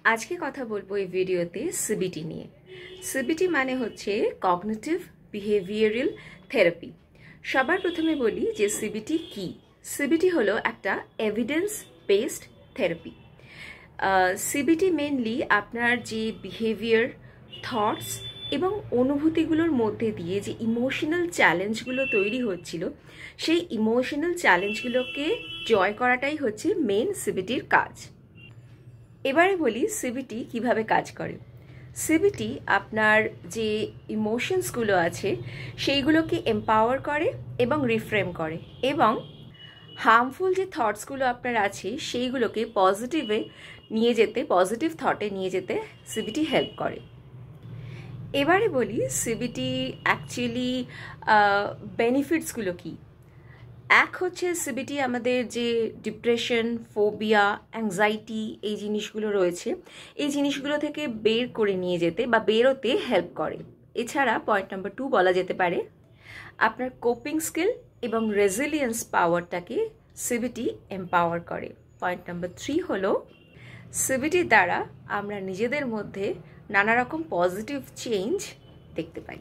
আজকে কথা বলবো এই ভিডিওতে সিবিটি নিয়ে। সিবিটি মানে হচ্ছে কগনিটিভ বিহেভিয়ারাল থেরাপি। সবার প্রথমে বলি যে সিবিটি কি। সিবিটি হলো একটা evidence based therapy. CBT mainly আপনার যে বিহেভিয়ার, থটস এবং অনুভূতিগুলোর মধ্যে দিয়ে যে ইমোশনাল চ্যালেঞ্জগুলো তৈরি হচ্ছিল, সেই ইমোশনাল চ্যালেঞ্জগুলোকে জয় করাটাই হচ্ছে মেন সিবিটির কাজ। এবারে বলি সিবিটি কিভাবে কাজ করে। সিবিটি আপনার যে ইমোশনসগুলো আছে সেইগুলোকে এম্পাওয়ার করে এবং রিফ্রেম করে, এবং হার্মফুল যে থটসগুলো আপনার আছে সেইগুলোকে পজিটিভে নিয়ে যেতে, পজিটিভ থটে নিয়ে যেতে সিবিটি হেল্প করে। এবারে বলি সিবিটি অ্যাকচুয়ালি বেনিফিটসগুলো কী। এক হচ্ছে সিবিটি আমাদের যে ডিপ্রেশন, ফোবিয়া, অ্যাংজাইটি এই জিনিসগুলো রয়েছে, এই জিনিসগুলো থেকে বের করে নিয়ে যেতে বা বেরোতে হেল্প করে। এছাড়া পয়েন্ট নাম্বার 2 বলা যেতে পারে আপনার কোপিং স্কিল এবং রেজিলিয়েন্স পাওয়ারটাকে সিবিটি এম্পাওয়ার করে। পয়েন্ট নাম্বার 3 হলো সিবিটির দ্বারা আমরা নিজেদের মধ্যে নানা রকম পজিটিভ চেঞ্জ দেখতে পাই।